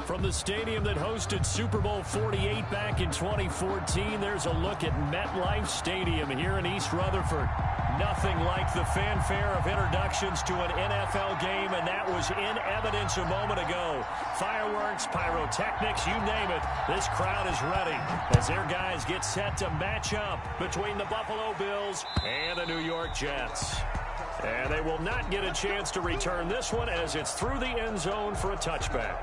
From the stadium that hosted Super Bowl 48 back in 2014, there's a look at MetLife Stadium here in East Rutherford. Nothing like the fanfare of introductions to an NFL game, and that was in evidence a moment ago. Fireworks, pyrotechnics, you name it, this crowd is ready as their guys get set to match up between the Buffalo Bills and the New York Jets. And they will not get a chance to return this one as it's through the end zone for a touchback.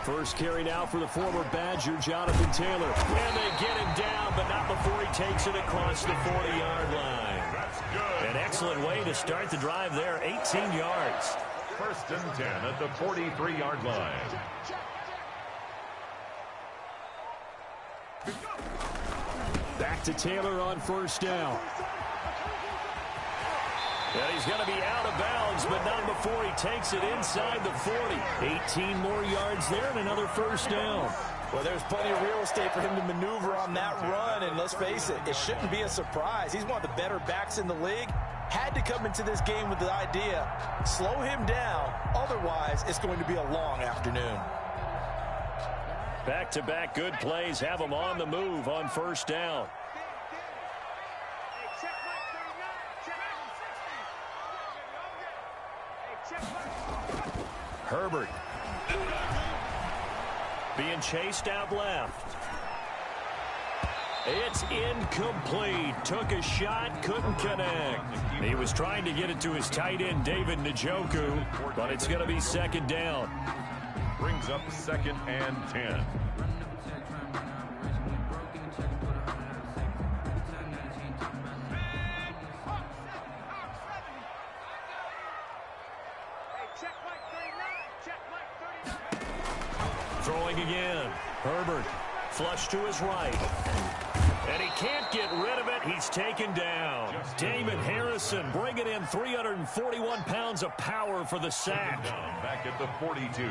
First carry now for the former Badger, Jonathan Taylor. And they get him down, but not before he takes it across the 40-yard line. An excellent way to start the drive there, 18 yards. First and 10 at the 43-yard line. Back to Taylor on first down. And he's going to be out of bounds, but not before he takes it inside the 40. 18 more yards there and another first down. Well, there's plenty of real estate for him to maneuver on that run, and let's face it, it shouldn't be a surprise. He's one of the better backs in the league. Had to come into this game with the idea, slow him down, otherwise it's going to be a long afternoon. Back-to-back good plays have him on the move on first down. Herbert being chased out left. It's incomplete. Took a shot, couldn't connect. He was trying to get it to his tight end, David Njoku, but it's going to be second down. Brings up second and 10. Throwing again. Herbert flush to his right. And he can't get rid of it. He's taken down. Damon Harrison bringing in 341 pounds of power for the sack. Back at the 42.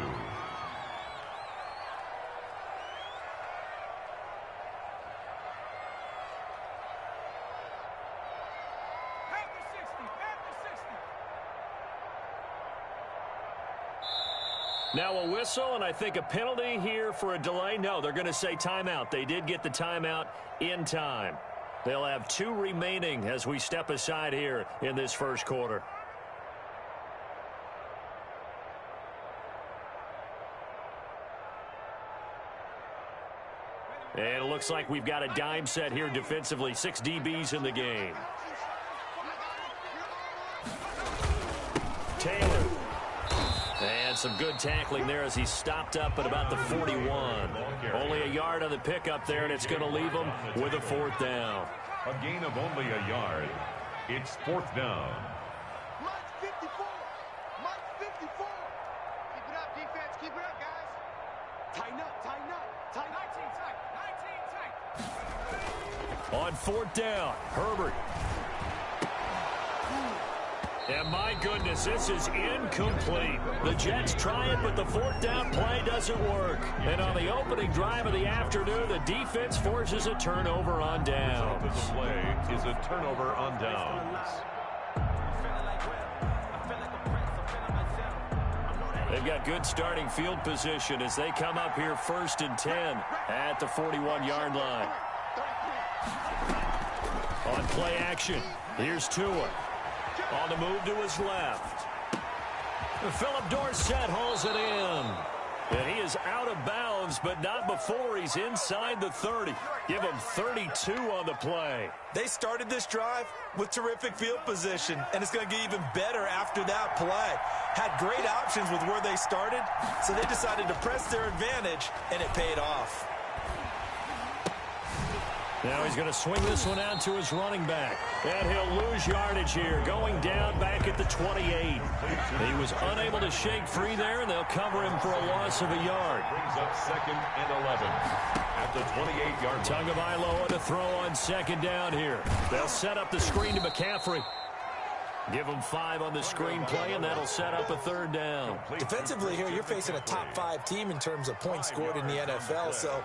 Now a whistle, and I think a penalty here for a delay. No, they're going to say timeout. They did get the timeout in time. They'll have 2 remaining as we step aside here in this first quarter. And it looks like we've got a dime set here defensively. 6 DBs in the game. Taylor. And some good tackling there as he stopped up at about the 41. Only a yard on the pickup there, and it's going to leave him with a 4th down. A gain of only a yard. It's 4th down. March 54. March 54. Keep it up, defense. Keep it up, guys. Tighten up, tighten up. 19 tight. 19 tight. On 4th down, Herbert. And my goodness, this is incomplete. The Jets try it, but the 4th down play doesn't work. And on the opening drive of the afternoon, the defense forces a turnover on downs. The play is a turnover on downs. They've got good starting field position as they come up here 1st and 10 at the 41-yard line. On play action, here's Tua. On the move to his left. Philip Dorsett hauls it in. And he is out of bounds, but not before he's inside the 30. Give him 32 on the play. They started this drive with terrific field position, and it's going to get even better after that play. Had great options with where they started, so they decided to press their advantage, and it paid off. Now he's going to swing this one out to his running back. And he'll lose yardage here, going down back at the 28. He was unable to shake free there, and they'll cover him for a loss of a yard. Brings up second and 11 at the 28-yard line. Tagovailoa to throw on second down here. They'll set up the screen to McCaffrey. Give them 5 on the screenplay, and that'll set up a 3rd down. Defensively here, you're facing a top-5 team in terms of points scored in the NFL. So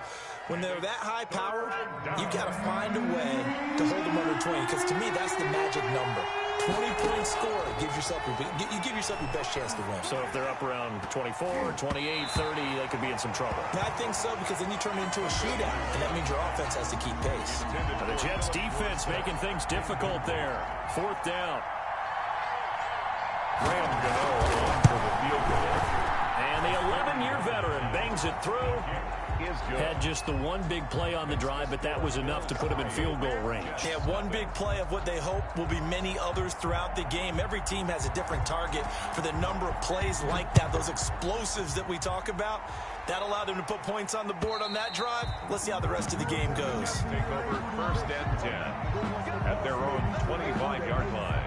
when they're that high-powered, you've got to find a way to hold them under 20, because to me, that's the magic number. 20-point score gives yourself you give yourself your best chance to win. So if they're up around 24, 28, 30, they could be in some trouble. I think so, because then you turn it into a shootout, and that means your offense has to keep pace. And the Jets defense making things difficult there. 4th down. Graham Gano on for the field goal. And the 11-year veteran bangs it through. Had just the one big play on the drive, but that was enough to put him in field goal range. Yeah, one big play of what they hope will be many others throughout the game. Every team has a different target for the number of plays like that, those explosives that we talk about. That allowed them to put points on the board on that drive. Let's see how the rest of the game goes. Take over 1st and 10 at their own 25-yard line.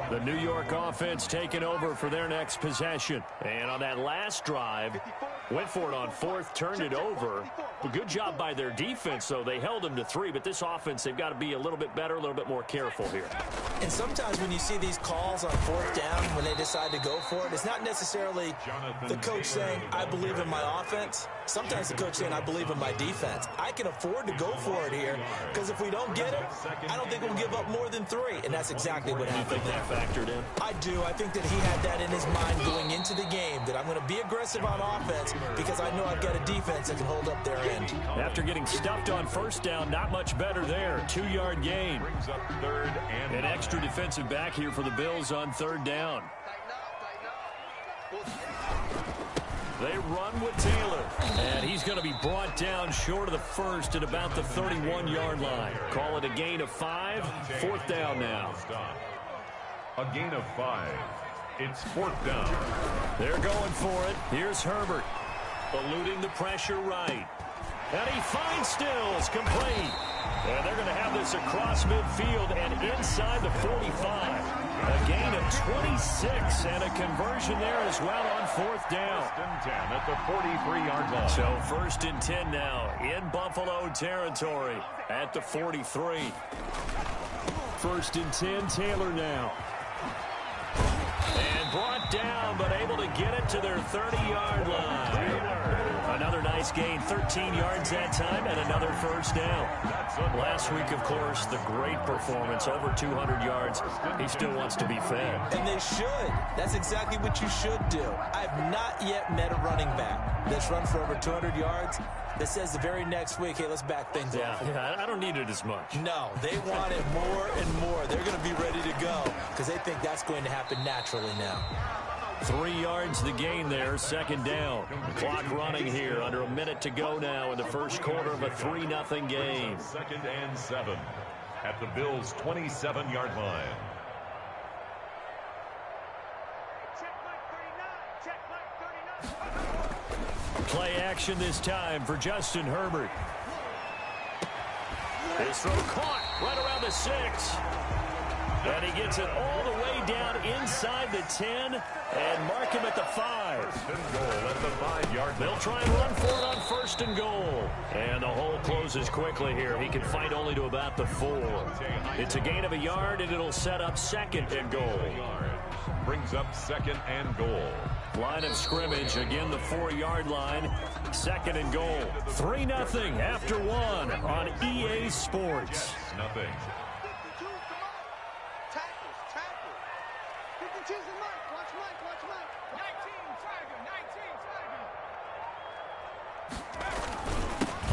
The New York offense taking over for their next possession. And on that last drive, went for it on 4th, turned it over. A good job by their defense, though. They held them to 3, but this offense, they've got to be a little bit better, a little bit more careful here. And sometimes when you see these calls on 4th down, when they decide to go for it, it's not necessarily the coach saying, I believe in my offense. Sometimes the coach saying, I believe in my defense. I can afford to go for it here, because if we don't get it, I don't think we'll give up more than 3. And that's exactly what happened. You think that factored in? I do. I think that he had that in his mind going into the game, that I'm going to be aggressive on offense because I know I've got a defense that can hold up their end. After getting stuffed on 1st down, not much better there. 2-yard gain. Brings up 3rd and An extra defensive back here for the Bills on 3rd down. They run with Taylor, and he's going to be brought down short of the 1st at about the 31-yard line. Call it a gain of 5. 4th down now. a gain of 5. It's 4th down. They're going for it. Here's Herbert, eluding the pressure right. And he finds Stills, complete. And they're going to have this across midfield and inside the 45. A gain of 26 and a conversion there as well on 4th down. 1st and 10 at the 43-yard line. So 1st and 10 now in Buffalo territory at the 43. 1st and 10, Taylor now. And brought down, but able to get it to their 30-yard line. Another nice gain, 13 yards that time, and another 1st down. Last week, of course, the great performance, over 200 yards. He still wants to be fed. And they should. That's exactly what you should do. I've not yet met a running back that's run for over 200 yards that says the very next week, hey, let's back things off. Yeah, I don't need it as much. No, they want it more and more. They're going to be ready to go because they think that's going to happen naturally now. 3 yards the gain there, 2nd down. The clock running here, under a minute to go now in the first quarter of a 3-0 game. 2nd and 7 at the Bills' 27-yard line. Play action this time for Justin Herbert. His throw caught right around the 6. And he gets it all the way down inside the 10 and mark him at the 5. 1st and goal at the 5-yard line. They'll try and run for it on 1st and goal. And the hole closes quickly here. He can fight only to about the 4. It's a gain of a yard, and it'll set up 2nd and goal. Brings up 2nd and goal. Line of scrimmage, again the 4-yard line. 2nd and goal. 3-0 after 1 on EA Sports. Nothing.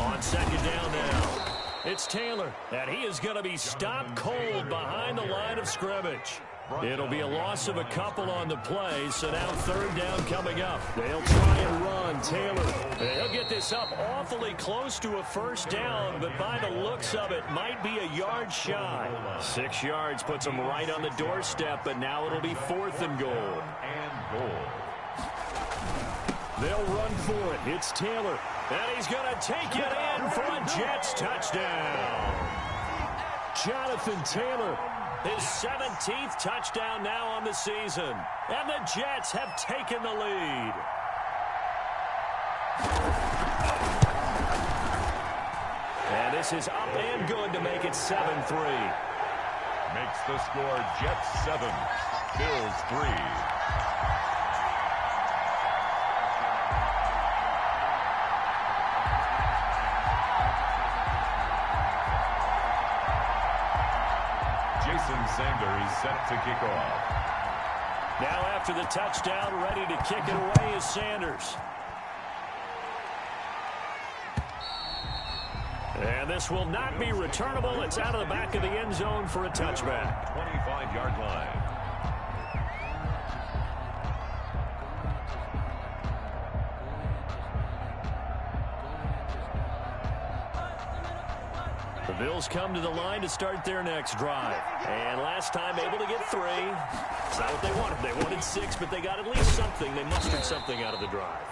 On 2nd down now, it's Taylor, and he is going to be stopped cold behind the line of scrimmage. It'll be a loss of a couple on the play, so now 3rd down coming up. They'll try and run. Taylor, he'll get this up awfully close to a 1st down, but by the looks of it, might be a yard shy. 6 yards puts him right on the doorstep, but now it'll be 4th and goal. And goal. They'll run for it. It's Taylor. And he's going to take it in for a Jets touchdown. Jonathan Taylor, his 17th touchdown now on the season. And the Jets have taken the lead. And this is up and good to make it 7-3. Makes the score Jets 7, Bills 3. Jason Sanders set to kick off. Now after the touchdown, ready to kick it away is Sanders. And this will not be returnable. It's out of the back of the end zone for a touchback. 25-yard line. The Bills come to the line to start their next drive. And last time able to get 3. It's not what they wanted. They wanted 6, but they got at least something. They mustered something out of the drive.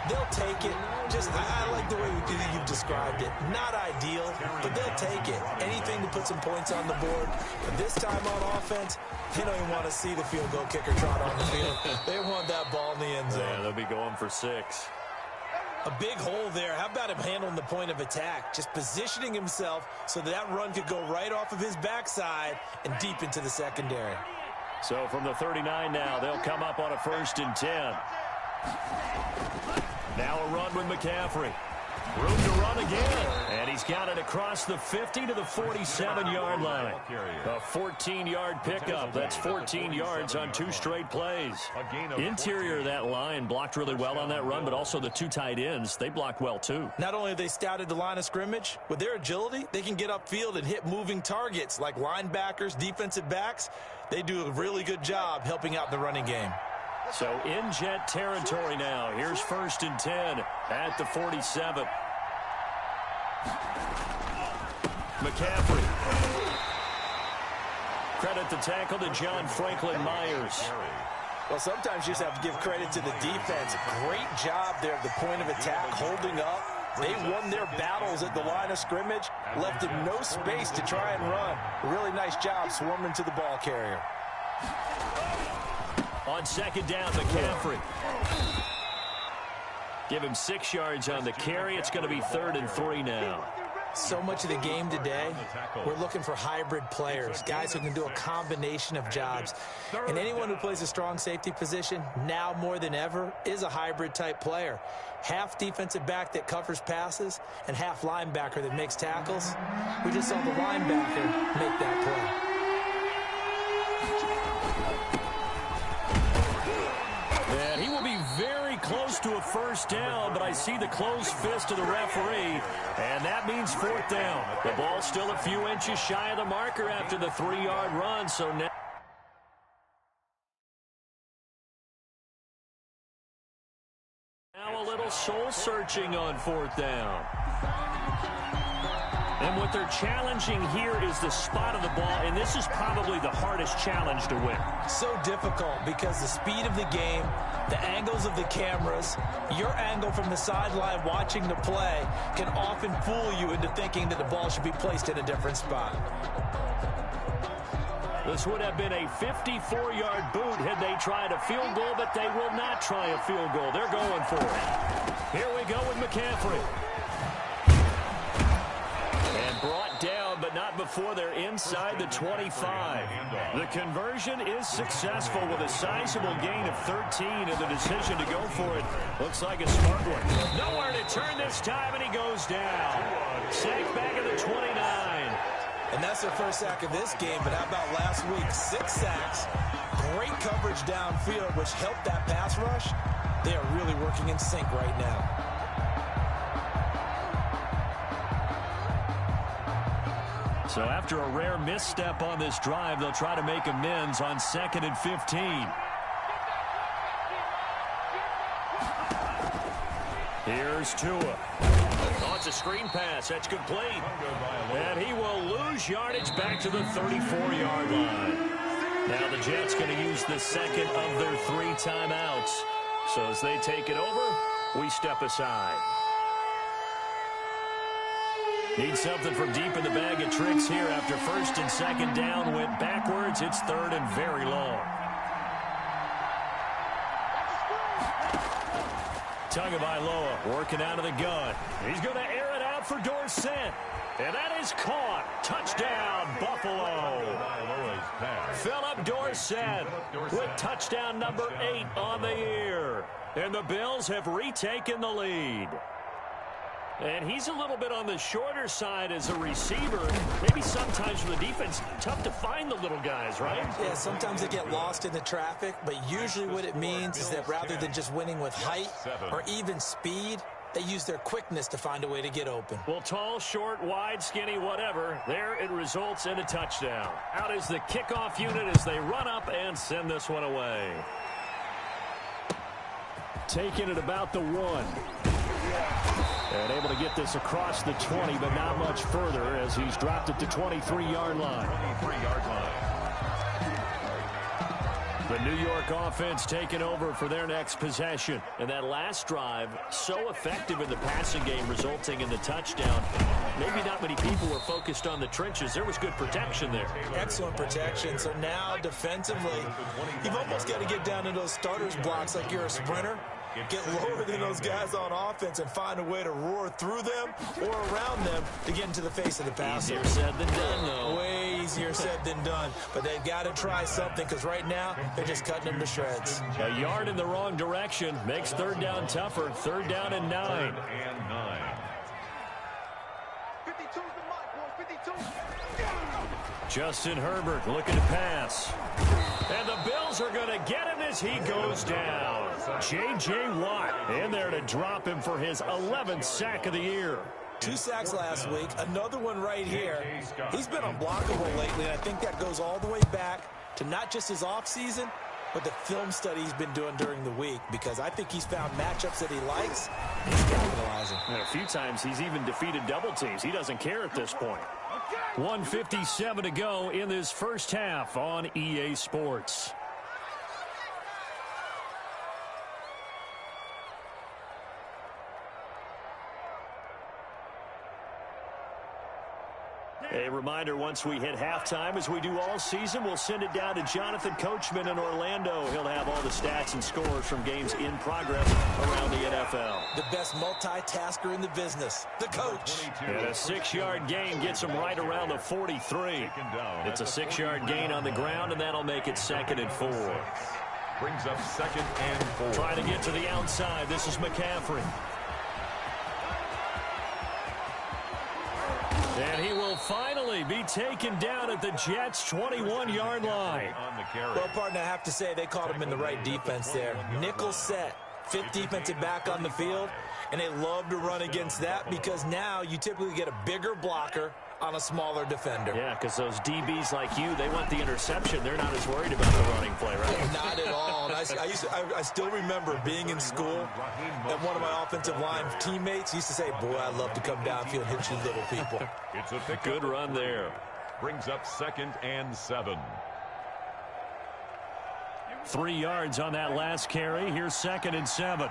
They'll take it. I like the way you've described it. Not ideal, but they'll take it. Anything to put some points on the board. But this time on offense, they don't even want to see the field goal kicker trot on the field. They want that ball in the end zone. Yeah, they'll be going for 6. A big hole there. How about him handling the point of attack? Just positioning himself so that run could go right off of his backside and deep into the secondary. So from the 39 now, they'll come up on a 1st and 10. Now a run with McCaffrey. Room to run again. And he's got it across the 50 to the 47-yard line. A 14-yard pickup. That's 14 yards on 2 straight plays. Interior of that line blocked really well on that run, but also the 2 tight ends, they blocked well too. Not only have they scouted the line of scrimmage, with their agility, they can get upfield and hit moving targets like linebackers, defensive backs. They do a really good job helping out the running game. So in Jet territory now. Here's 1st and 10 at the 47. McCaffrey. Credit the tackle to John Franklin Myers. Well, sometimes you just have to give credit to the defense. Great job there at the point of attack, holding up. They won their battles at the line of scrimmage, left him no space to try and run. Really nice job swarming to the ball carrier. On 2nd down, McCaffrey. Give him 6 yards on the carry. It's going to be 3rd and 3 now. So much of the game today, we're looking for hybrid players, guys who can do a combination of jobs. And anyone who plays a strong safety position, now more than ever, is a hybrid-type player. Half defensive back that covers passes and half linebacker that makes tackles. We just saw the linebacker make that play. And he will be very close to a 1st down, but I see the closed fist of the referee, and that means 4th down. The ball's still a few inches shy of the marker after the 3-yard run, so now a little soul-searching on 4th down. And what they're challenging here is the spot of the ball, and this is probably the hardest challenge to win. So difficult because the speed of the game, the angles of the cameras, your angle from the sideline watching the play can often fool you into thinking that the ball should be placed in a different spot. This would have been a 54-yard boot had they tried a field goal, but they will not try a field goal. They're going for it. Here we go with McCaffrey. And brought down, but not before they're inside the 25. The conversion is successful with a sizable gain of 13, and the decision to go for it looks like a smart one. Nowhere to turn this time, and he goes down. Sacked back at the 29. And that's their first sack of this game, but how about last week? 6 sacks, great coverage downfield, which helped that pass rush. They are really working in sync right now. So after a rare misstep on this drive, they'll try to make amends on 2nd and 15. Here's Tua. Oh, it's a screen pass. That's complete. And he will lose yardage back to the 34-yard line. Now the Jets going to use the 2nd of their 3 timeouts. So as they take it over, we step aside. Need something from deep in the bag of tricks here after 1st and 2nd down went backwards. It's 3rd and very long. Tagovailoa working out of the gun. He's going to air it out for Dorsett. And that is caught. Touchdown, Buffalo. Philip Dorsett with touchdown number 8 on the year. And the Bills have retaken the lead. And he's a little bit on the shorter side as a receiver. Maybe sometimes for the defense, tough to find the little guys, right? Yeah, sometimes they get lost in the traffic, but usually what it means is that rather than just winning with height or even speed, they use their quickness to find a way to get open. Well, tall, short, wide, skinny, whatever, there it results in a touchdown. Out is the kickoff unit as they run up and send this one away. Taking it about the 1. And able to get this across the 20, but not much further as he's dropped it to 23-yard line. 23-yard line. The New York offense taking over for their next possession. And that last drive, so effective in the passing game, resulting in the touchdown. Maybe not many people were focused on the trenches. There was good protection there. Excellent protection. So now, defensively, you've almost got to get down to those starters blocks like you're a sprinter. Get lower than those guys on offense and find a way to roar through them or around them to get into the face of the passer. Easier said than done, though. Way easier said than done. But they've got to try something because right now they're just cutting them to shreds. A yard in the wrong direction makes third down tougher. Third down and 9. 52's the mark, boys. 52. Justin Herbert looking to pass. And the Bills are going to get him as he goes down. J.J. Watt in there to drop him for his 11th sack of the year. 2 sacks last week, another one right here. He's been unblockable lately, and I think that goes all the way back to not just his offseason, but the film study he's been doing during the week, because I think he's found matchups that he likes, and he's capitalizing. And a few times he's even defeated double teams. He doesn't care at this point. 1:57 to go in this first half on EA Sports. A reminder, once we hit halftime, as we do all season, we'll send it down to Jonathan Coachman in Orlando. He'll have all the stats and scores from games in progress around the NFL. The best multitasker in the business, the coach. And a 6-yard gain gets him right around the 43. It's a 6-yard gain on the ground, and that'll make it 2nd and 4. Brings up 2nd and 4. Trying to get to the outside. This is McCaffrey. And he will finally be taken down at the Jets' 21-yard line. Well, partner, I have to say they caught him in the right defense there. Nickel set, 5th defensive back on the field, and they love to run against that because now you typically get a bigger blocker on a smaller defender. Yeah, because those DBs like you, they want the interception. They're not as worried about the running play, right? Not at all. And I still remember being in school, and one of my offensive line teammates used to say, boy, I love to come downfield and hit you little people. It's a good run there. Brings up 2nd and 7. 3 yards on that last carry. Here's 2nd and 7.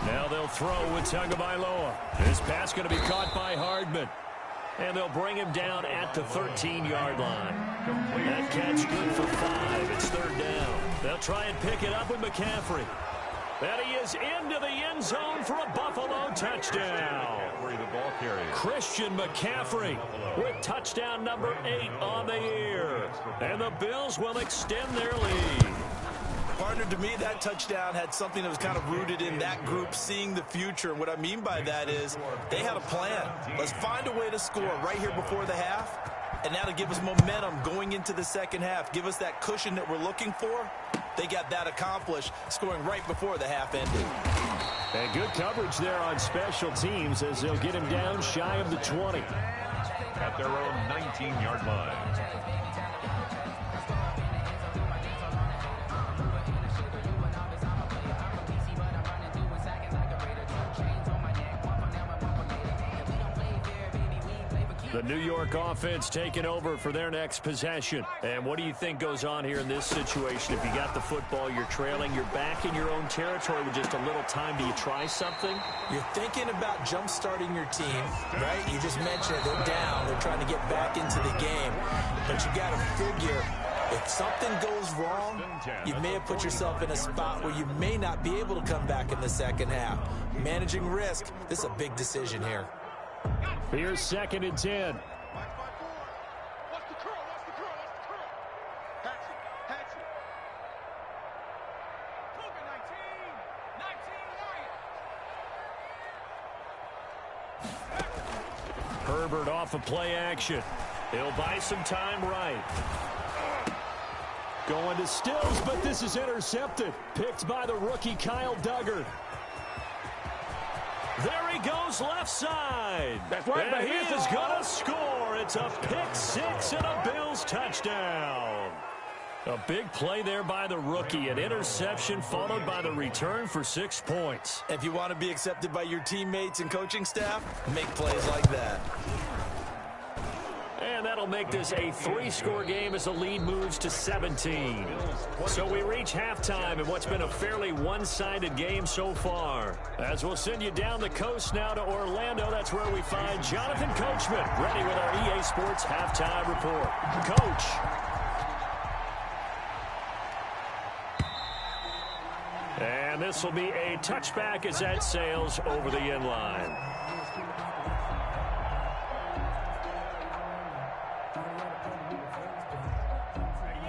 Now they'll throw with Tagovailoa. This pass going to be caught by Hardman. And they'll bring him down at the 13-yard line. That catch good for 5. It's 3rd down. They'll try and pick it up with McCaffrey. And he is into the end zone for a Buffalo touchdown. Christian McCaffrey with touchdown number 8 on the year. And the Bills will extend their lead. Partner, to me, that touchdown had something that was kind of rooted in that group seeing the future. And what I mean by that is they had a plan. Let's find a way to score right here before the half. And now to give us momentum going into the second half, give us that cushion that we're looking for. They got that accomplished, scoring right before the half ended. And good coverage there on special teams as they'll get him down shy of the 20. At their own 19-yard line. The New York offense taking over for their next possession. And what do you think goes on here in this situation? If you got the football, you're trailing, you're back in your own territory with just a little time. Do you try something? You're thinking about jump-starting your team, right? You just mentioned it. They're down. They're trying to get back into the game. But you got to figure If something goes wrong, you may have put yourself in a spot where you may not be able to come back in the second half. Managing risk, this is a big decision here. Here's 2nd and 10. What's the curl? What's the curl? What's the curl? Hatch it. Hatch it. Cougar 19. 19 Lions. Herbert off of play action. He'll buy some time right. Going to Stills, but this is intercepted. Picked by the rookie Kyle Duggar. There he goes left side. That's right, and he is going to score. It's a pick six and a Bills touchdown. A big play there by the rookie. An interception followed by the return for 6 points. If you want to be accepted by your teammates and coaching staff, make plays like that. And that'll make this a 3-score game as the lead moves to 17. So we reach halftime in what's been a fairly one-sided game so far. As we'll send you down the coast now to Orlando, that's where we find Jonathan Coachman, ready with our EA Sports halftime report. Coach. And this will be a touchback as that sails over the end line.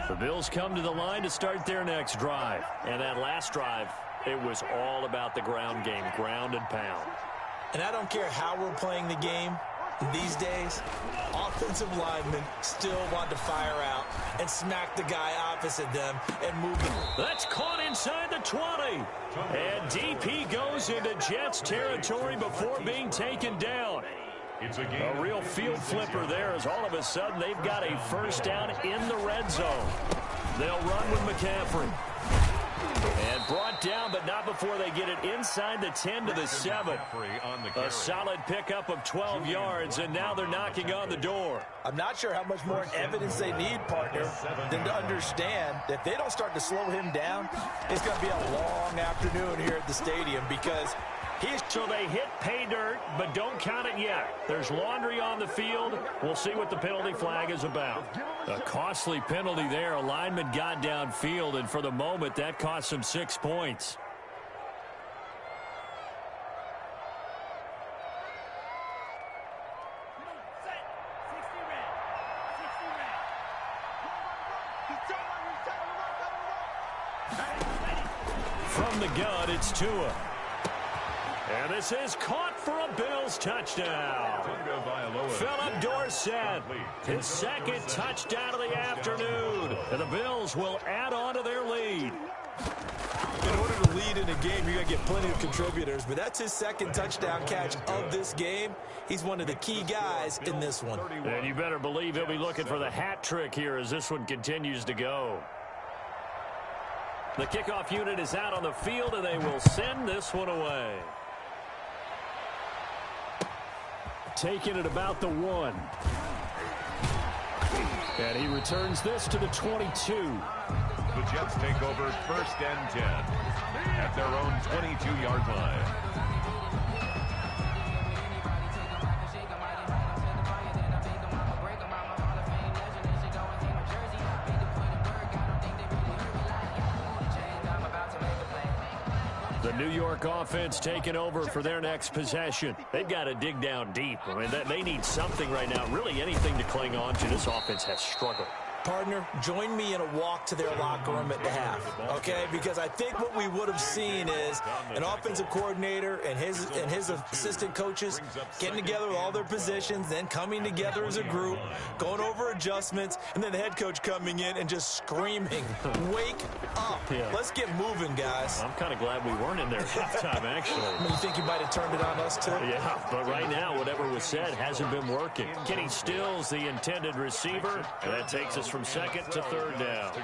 The Bills come to the line to start their next drive. And that last drive, it was all about the ground game, ground and pound. And I don't care how we're playing the game these days, offensive linemen still want to fire out and smack the guy opposite them and move them. That's caught inside the 20. And DP goes into Jets territory before being taken down. A real field flipper there as all of a sudden they've got a first down in the red zone. They'll run with McCaffrey. And brought down, but not before they get it inside the 10 to the 7. A solid pickup of 12 yards, and now they're knocking on the door. I'm not sure how much more evidence they need, partner, than to understand that if they don't start to slow him down, it's going to be a long afternoon here at the stadium because so they hit pay dirt, but don't count it yet. There's laundry on the field. We'll see what the penalty flag is about. A costly penalty there. A lineman got downfield, and for the moment, that cost him 6 points. From the gun, it's Tua. And this is caught for a Bills touchdown. Philip Dorsett, his second touchdown of the afternoon. And the Bills will add on to their lead. In order to lead in a game, you're going to get plenty of contributors, but that's his second touchdown catch of this game. He's one of the key guys in this one. And you better believe he'll be looking for the hat trick here as this one continues to go. The kickoff unit is out on the field, and they will send this one away. Taking it about the 1. And he returns this to the 22. The Jets take over 1st and 10 at their own 22-yard line. The New York offense taking over for their next possession. They've got to dig down deep. I mean, they need something right now, really anything to cling on to. This offense has struggled. Partner, join me in a walk to their locker room at the half, okay? Because I think what we would have seen is an offensive coordinator and his assistant coaches getting together with all their positions, then coming together as a group, going over adjustments, and then the head coach coming in and just screaming, wake up. Yeah. Let's get moving, guys. I'm kind of glad we weren't in there at halftime, actually. You think you might have turned it on us, too? Yeah, but right now, whatever was said hasn't been working. Kenny Stills, the intended receiver, and that takes us from 2nd to 3rd down.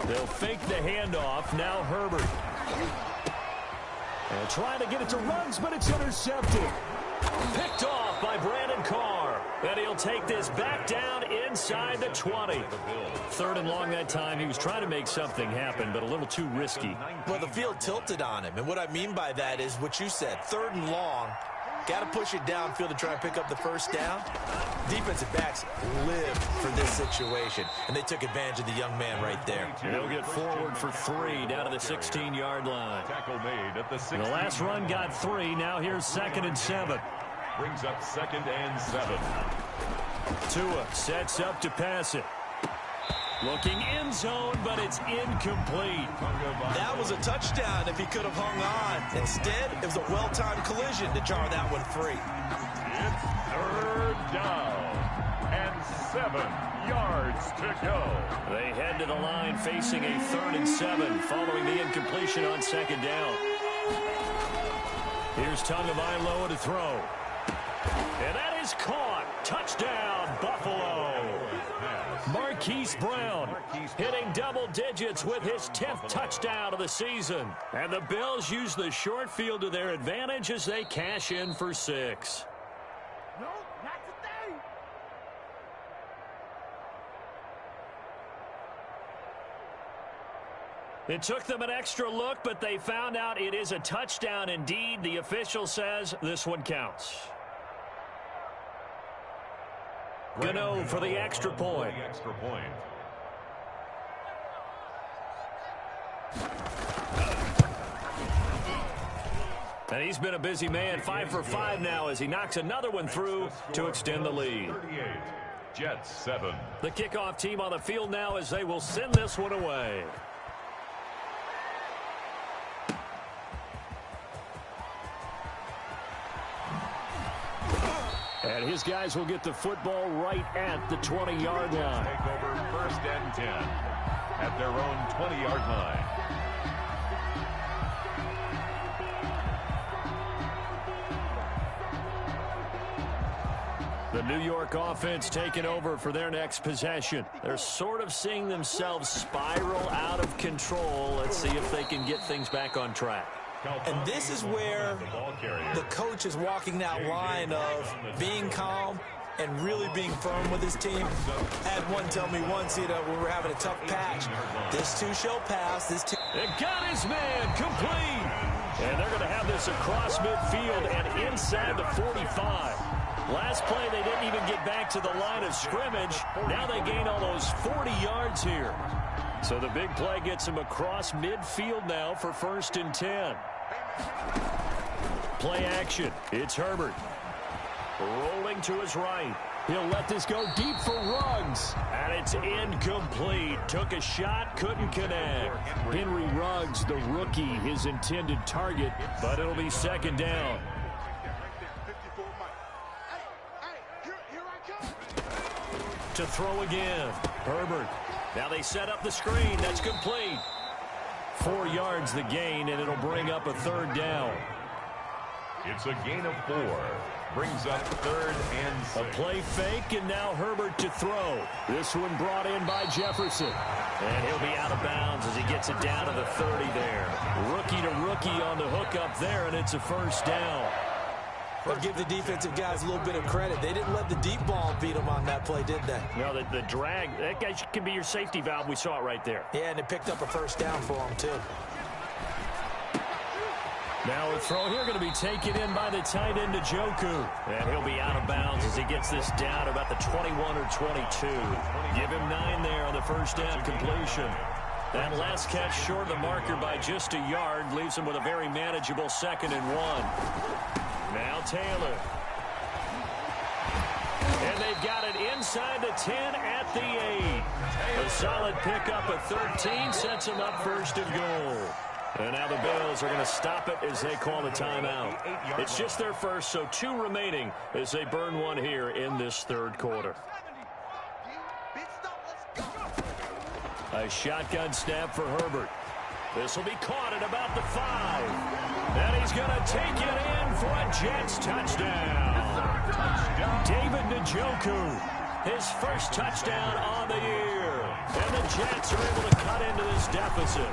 They'll fake the handoff. Now Herbert. And trying to get it to Ruggs, but it's intercepted. Picked off by Brandon Carr. And he'll take this back down inside the 20. Third and long that time. He was trying to make something happen, but a little too risky. Well, the field tilted on him. And what I mean by that is what you said. Third and long. Got to push it downfield to try and pick up the first down. Defensive backs live for this situation, and they took advantage of the young man right there. He'll get forward for 3 down to the 16-yard line. Tackle made at the 16. The last run got 3. Now here's 2nd and 7. Brings up 2nd and 7. Tua sets up to pass it. Looking end zone, but it's incomplete. That was a touchdown if he could have hung on. Instead, it was a well-timed collision to jar that one free. It's 3rd down and 7 yards to go. They head to the line facing a 3rd and 7 following the incompletion on 2nd down. Here's Tagovailoa to throw. And that is caught. Touchdown, Buffalo. Marquise Brown hitting double digits with his 10th touchdown of the season. And the Bills use the short field to their advantage as they cash in for 6. No, not today. It took them an extra look, but they found out it is a touchdown indeed. The official says this one counts. Gano for the extra point. And he's been a busy man, 5 for 5 now as he knocks another one through to extend the lead. Jets 7. The kickoff team on the field now as they will send this one away. And his guys will get the football right at the 20-yard line. Take over 1st and 10 at their own 20-yard line. The New York offense taking over for their next possession. They're sort of seeing themselves spiral out of control. Let's see if they can get things back on track. And this is where the coach is walking that line of being calm and really being firm with his team. I had one tell me once, when we were having a tough patch, this too shall pass. This too. It got his man complete. And they're going to have this across midfield and inside the 45. Last play, they didn't even get back to the line of scrimmage. Now they gain almost 40 yards here. So the big play gets him across midfield now for 1st and 10. Play action. It's Herbert. Rolling to his right. He'll let this go deep for Ruggs. And it's incomplete. Took a shot, couldn't connect. Henry Ruggs, the rookie, his intended target, but it'll be 2nd down. To throw again. Herbert. Now they set up the screen. That's complete. 4 yards the gain, and it'll bring up a 3rd down. It's a gain of 4. Brings up 3rd and 6. A play fake, and now Herbert to throw. This one brought in by Jefferson. And he'll be out of bounds as he gets it down to the 30 there. Rookie to rookie on the hook up there, and it's a 1st down. But give the defensive guys a little bit of credit. They didn't let the deep ball beat them on that play, did they? No, the drag, that guy can be your safety valve. We saw it right there. Yeah, and it picked up a 1st down for them, too. Now a throw here going to be taken in by the tight end Njoku. And he'll be out of bounds as he gets this down to about the 21 or 22. Give him 9 there on the 1st down completion. That last catch short of the marker by just a yard leaves him with a very manageable 2nd and 1. Now Taylor. And they've got it inside the 10 at the 8. A solid pickup of 13 sets them up 1st and goal. And now the Bills are going to stop it as they call the timeout. It's just their first, so 2 remaining as they burn one here in this 3rd quarter. A shotgun snap for Herbert. This will be caught at about the 5. And he's going to take it in for a Jets touchdown. David Njoku, his 1st touchdown on the year. And the Jets are able to cut into this deficit.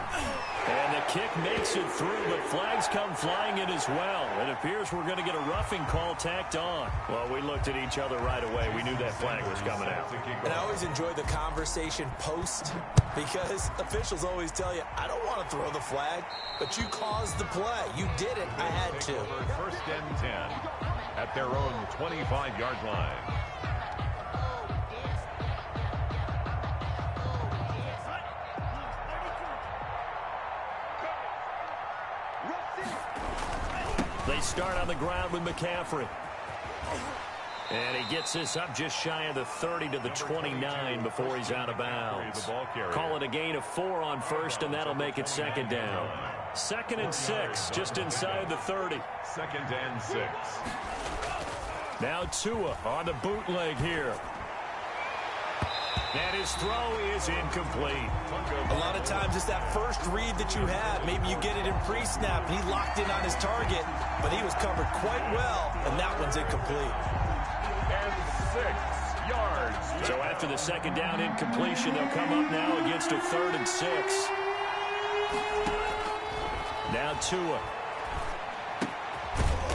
And the Kick makes it through, but flags come flying in as well. It appears we're going to get a roughing call tacked on. Well, we looked at each other right away. We knew that flag was coming out. And I always enjoy the conversation post because officials always tell you, I don't want to throw the flag, but you caused the play. You did it. I had to. First and 10 at their own 25-yard line. They start on the ground with McCaffrey. And he gets this up just shy of the 30 to the 29 before he's out of bounds. Call it a gain of 4 on first, and that'll make it second down. 2nd and 6, just inside the 30. 2nd and 6. Now Tua on the bootleg here. And his throw is incomplete. A lot of times it's that first read that you have. Maybe you get it in pre-snap, and he locked in on his target, but he was covered quite well, and that one's incomplete. And 6 yards. So after the second down incompletion, they'll come up now against a 3rd and 6. Now Tua.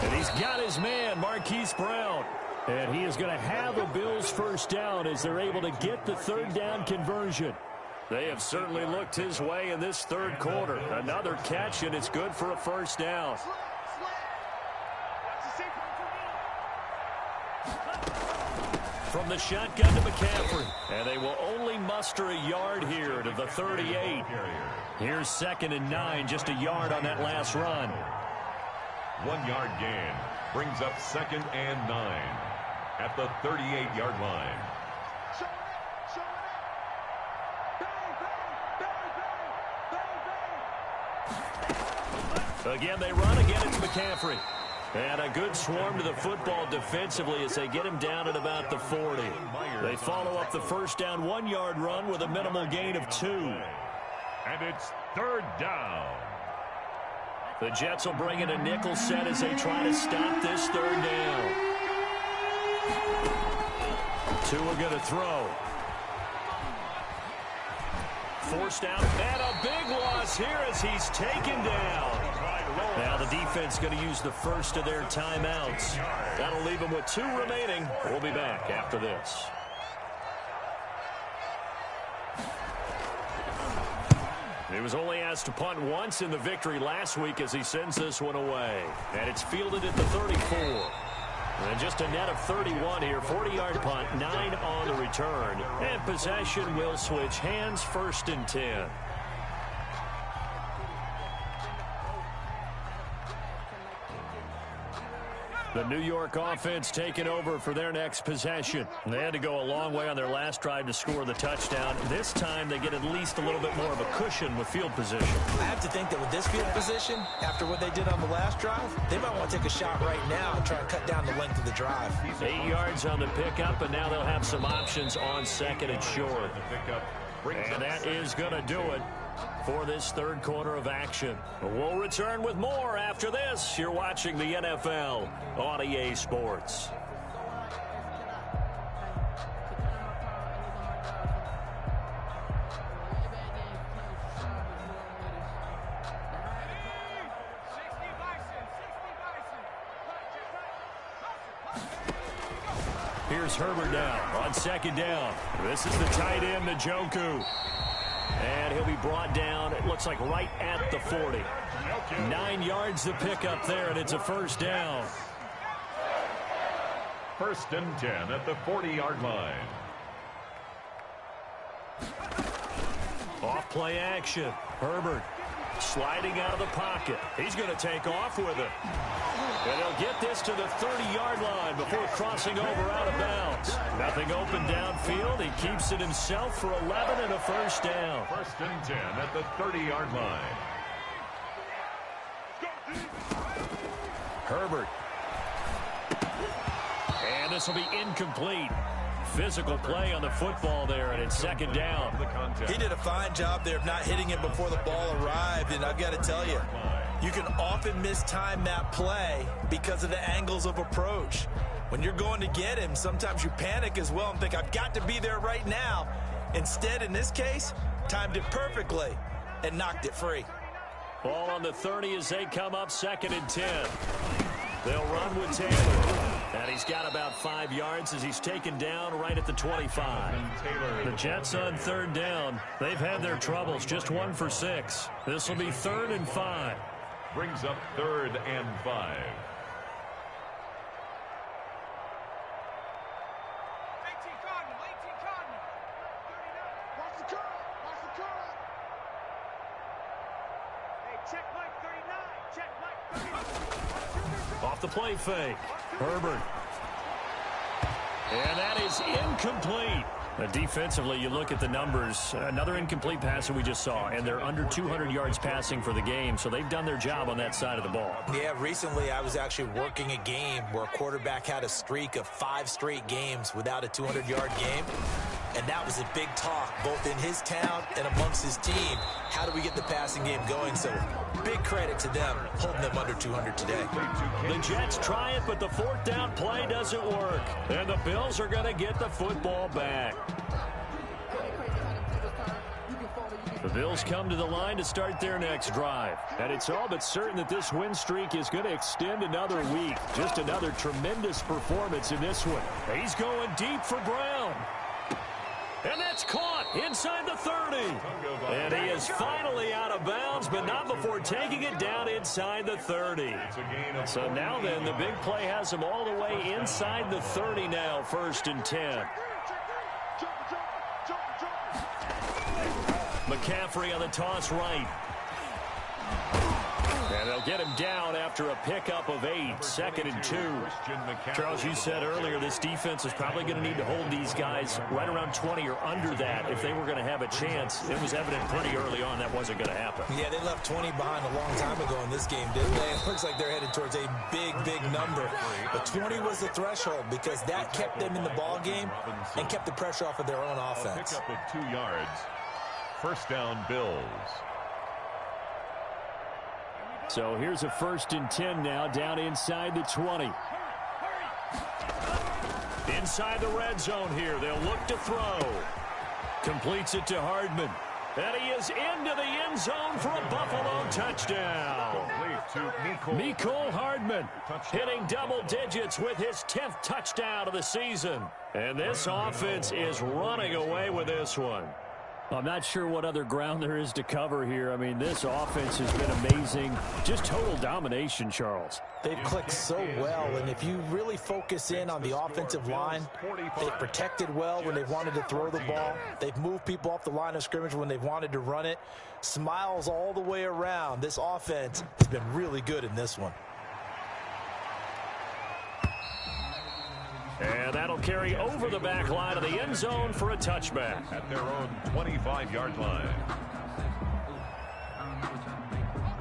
And he's got his man, Marquise Brown. And he is going to have a Bills first down as they're able to get the 3rd down conversion. They have certainly looked his way in this 3rd quarter. Another catch, and it's good for a first down. From the shotgun to McCaffrey. And they will only muster a yard here to the 38. Here's 2nd and 9, just a yard on that last run. 1 yard gain brings up 2nd and 9 at the 38-yard line. Again, they run. Again, it's McCaffrey. And a good swarm to the football defensively as they get him down at about the 40. They follow up the first down 1-yard run with a minimal gain of 2. And it's 3rd down. The Jets will bring in a nickel set as they try to stop this 3rd down. Tua going to throw. Forced out, and a big loss here as he's taken down. Now the defense going to use the first of their timeouts. That'll leave them with 2 remaining. We'll be back after this. He was only asked to punt once in the victory last week as he sends this one away. And it's fielded at the 34. And just a net of 31 here. 40-yard punt, 9 on the return. And possession will switch hands, 1st and 10. The New York offense taking over for their next possession. They had to go a long way on their last drive to score the touchdown. This time they get at least a little bit more of a cushion with field position. I have to think that with this field position, after what they did on the last drive, they might want to take a shot right now and try and cut down the length of the drive. 8 yards on the pickup, and now they'll have some options on 2nd and short. And that is going to do it for this 3rd quarter of action. We'll return with more after this. You're watching the NFL on EA Sports. Here's Herbert now on 2nd down. This is the tight end, Njoku. And he'll be brought down, it looks like right at the 40. 9 yards to pick up there, and it's a first down. 1st and 10 at the 40-yard line. Off play action. Herbert sliding out of the pocket. He's going to take off with it. And he'll get this to the 30-yard line before crossing over out of bounds. Nothing open downfield. He keeps it himself for 11 and a first down. 1st and 10 at the 30-yard line. Herbert. And this will be incomplete. Physical play on the football there, and it's 2nd down. He did a fine job there of not hitting it before the ball arrived, and I've got to tell you, you can often mistime that play because of the angles of approach. When you're going to get him, sometimes you panic as well and think, I've got to be there right now. Instead, in this case, timed it perfectly and knocked it free. Ball on the 30 as they come up 2nd and 10. They'll run with Taylor. And he's got about 5 yards as he's taken down right at the 25. The Jets on 3rd down. They've had their troubles, just 1 for 6. This will be 3rd and 5. Brings up 3rd and 5. Off the play fake. Herbert. And that is incomplete. Defensively, you look at the numbers. Another incomplete pass that we just saw, and they're under 200 yards passing for the game, so they've done their job on that side of the ball. Yeah, recently I was actually working a game where a quarterback had a streak of 5 straight games without a 200-yard game, and that was a big talk, both in his town and amongst his team. How do we get the passing game going? So big credit to them holding them under 200 today. The Jets try it, but the 4th down play doesn't work, and the Bills are going to get the football back. The Bills come to the line to start their next drive. And it's all but certain that this win streak is going to extend another week. Just another tremendous performance in this one. He's going deep for Brown. And that's caught inside the 30. And he is finally out of bounds, but not before taking it down inside the 30. So now then, the big play has him all the way inside the 30 now, 1st and 10. McCaffrey on the toss right. And they'll get him down after a pickup of 8, 2nd and 2. Charles, you said earlier this defense is probably going to need to hold these guys right around 20 or under that if they were going to have a chance. It was evident pretty early on that wasn't going to happen. Yeah, they left 20 behind a long time ago in this game, didn't they? It looks like they're headed towards a big, big number. But 20 was the threshold because that kept them in the ball game and kept the pressure off of their own offense. Pickup of 2 yards. 1st down, Bills. So here's a 1st and 10 now, down inside the 20. Inside the red zone here. They'll look to throw. Completes it to Hardman. And he is into the end zone for a Buffalo touchdown. Mecole Hardman hitting double digits with his 10th touchdown of the season. And this offense is running away with this one. I'm not sure what other ground there is to cover here. I mean, this offense has been amazing. Just total domination, Charles. They've clicked so well, and if you really focus in on the offensive line, they've protected well when they've wanted to throw the ball. They've moved people off the line of scrimmage when they've wanted to run it. Smiles all the way around. This offense has been really good in this one. And that'll carry over the back line of the end zone for a touchback. At their own 25-yard line.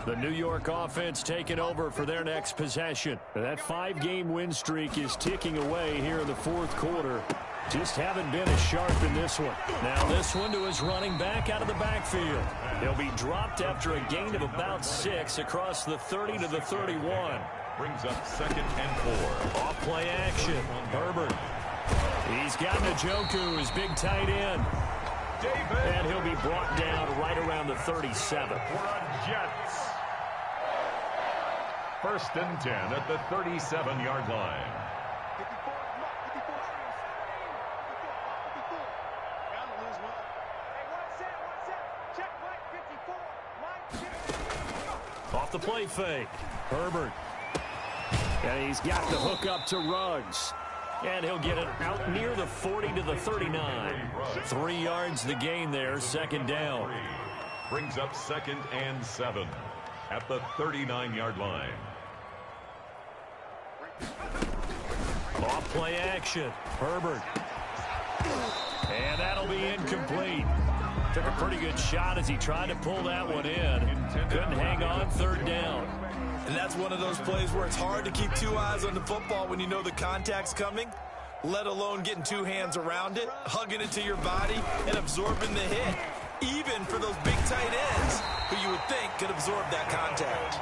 The New York offense taking over for their next possession. That 5-game win streak is ticking away here in the 4th quarter. Just haven't been as sharp in this one. Now this one to his running back out of the backfield. He'll be dropped after a gain of about 6 across the 30 to the 31. Brings up 2nd and 4. Off play action. Herbert. He's got Njoku, his big tight end. And he'll be brought down right around the 37. For Jets. 1st and 10 at the 37-yard line. Off the play fake. Herbert. And he's got the hook up to Ruggs. And he'll get it out near the 40 to the 39. 3 yards the gain there, 2nd down. Brings up 2nd and 7 at the 39-yard line. Off play action. Herbert. And that'll be incomplete. Took a pretty good shot as he tried to pull that one in. Couldn't hang on, 3rd down. And that's one of those plays where it's hard to keep 2 eyes on the football when you know the contact's coming, let alone getting 2 hands around it, hugging it to your body, and absorbing the hit. Even for those big tight ends who you would think could absorb that contact.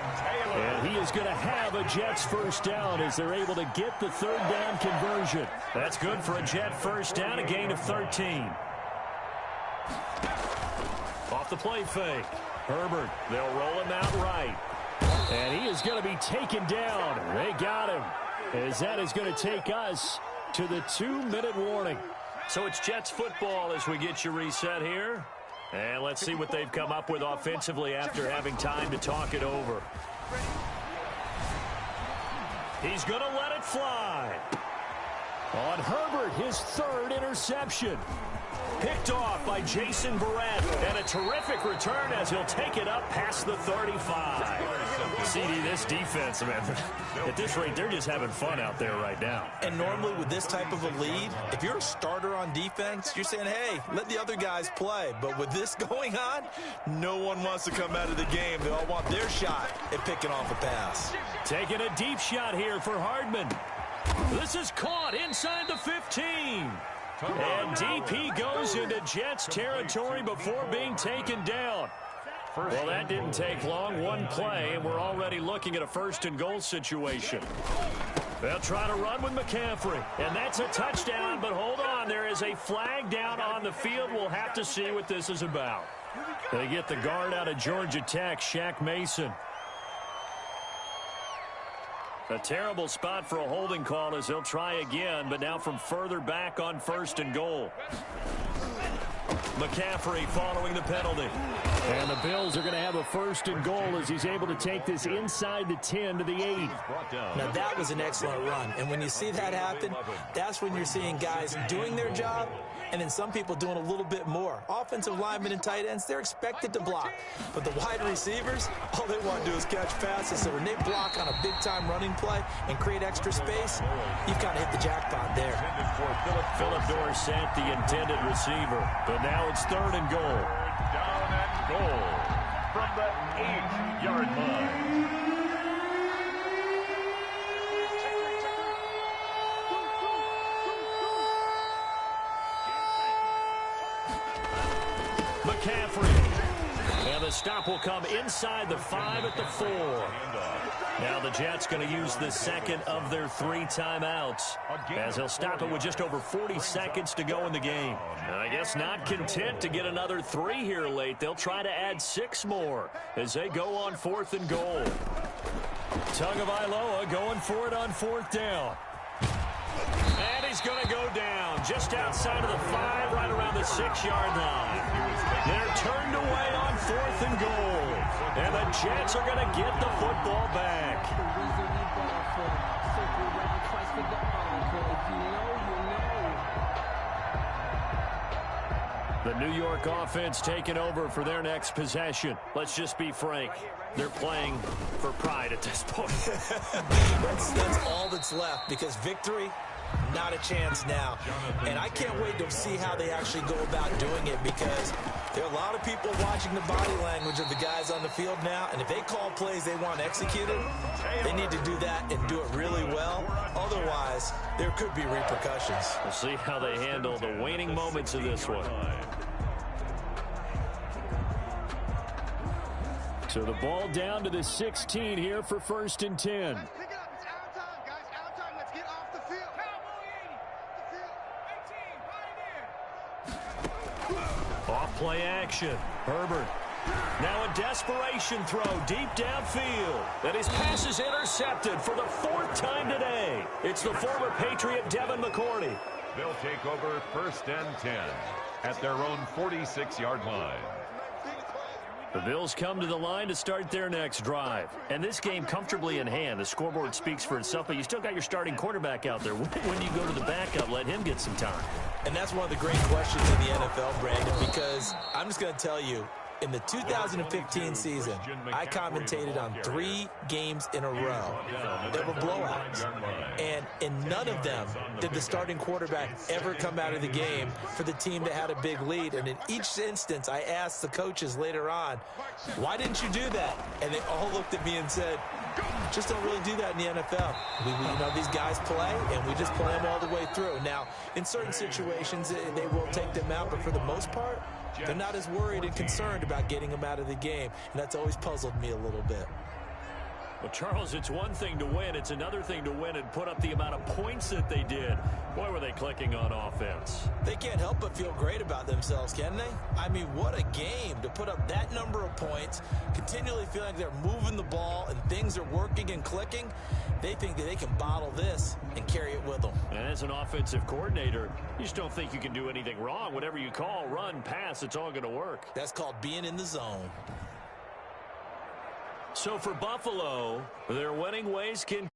And he is going to have a Jets 1st down as they're able to get the 3rd down conversion. That's good for a Jet 1st down, a gain of 13. Off the play fake. Herbert, they'll roll him out right. And he is going to be taken down. They got him. As that is going to take us to the 2-minute warning. So it's Jets football as we get you reset here. And let's see what they've come up with offensively after having time to talk it over. He's going to let it fly. On Herbert, his 3rd interception. Picked off by Jason Barrett. And a terrific return as he'll take it up past the 35. CD, this defense, man, at this rate, they're just having fun out there right now. And normally with this type of a lead, if you're a starter on defense, you're saying, hey, let the other guys play. But with this going on, no one wants to come out of the game. They all want their shot at picking off a pass. Taking a deep shot here for Hardman. This is caught inside the 15. And DP goes into Jets territory before being taken down. Well, that didn't take long. One play, and we're already looking at a 1st and goal situation. They'll try to run with McCaffrey, and that's a touchdown. But hold on, there is a flag down on the field. We'll have to see what this is about. They get the guard out of Georgia Tech, Shaq Mason. A terrible spot for a holding call as he'll try again, but now from further back on 1st and goal. McCaffrey following the penalty. And the Bills are going to have a 1st and goal as he's able to take this inside the 10 to the 8. Now, that was an excellent run. And when you see that happen, that's when you're seeing guys doing their job and then some people doing a little bit more. Offensive linemen and tight ends, they're expected to block. But the wide receivers, all they want to do is catch passes. So when they block on a big-time running play and create extra space, you've kind of hit the jackpot there. Philip Dorsett, the intended receiver. But now it's 3rd and goal. Down and goal from the 8-yard line. McCaffrey. And the stop will come inside the 5 at the 4. Now the Jets going to use the 2nd of their 3 timeouts as he'll stop it with just over 40 seconds to go in the game. And I guess not content to get another 3 here late. They'll try to add 6 more as they go on 4th and goal. Tagovailoa going for it on 4th down. And he's going to go down just outside of the 5, right around the 6-yard line. They're turned away on 4th and goal. And the Jets are going to get the football back. The New York offense taking over for their next possession. Let's just be frank. They're playing for pride at this point. That's all that's left because victory, not a chance now. And I can't wait to see how they actually go about doing it because there are a lot of people watching the body language of the guys on the field now. And if they call plays they want executed, they need to do that and do it really well. Otherwise, there could be repercussions. We'll see how they handle the waning moments of this one. So the ball down to the 16 here for 1st and 10. Let's pick it up. It's out of time, guys. Out of time. Let's get off the field. Off play action. Herbert. Now a desperation throw deep downfield. And his pass is intercepted for the 4th time today. It's the former Patriot Devin McCourty. They'll take over 1st and 10 at their own 46-yard line. The Bills come to the line to start their next drive. And this game comfortably in hand. The scoreboard speaks for itself, but you still got your starting quarterback out there. When you go to the backup, let him get some time. And that's one of the great questions in the NFL, Brandon, because I'm just going to tell you, in the 2015 season, I commentated on 3 games in a row that were blowouts. And in none of them did the starting quarterback ever come out of the game for the team that had a big lead. And in each instance, I asked the coaches later on, why didn't you do that? And they all looked at me and said, just don't really do that in the NFL. These guys play, and we just play them all the way through. Now, in certain situations, they will take them out, but for the most part, they're not as worried and concerned about getting them out of the game, and that's always puzzled me a little bit. Well, Charles, it's one thing to win. It's another thing to win and put up the amount of points that they did. Boy, were they clicking on offense. They can't help but feel great about themselves, can they? I mean, what a game to put up that number of points, continually feeling like they're moving the ball and things are working and clicking. They think that they can bottle this and carry it with them. And as an offensive coordinator, you just don't think you can do anything wrong. Whatever you call, run, pass, it's all going to work. That's called being in the zone. So for Buffalo, their winning ways continue.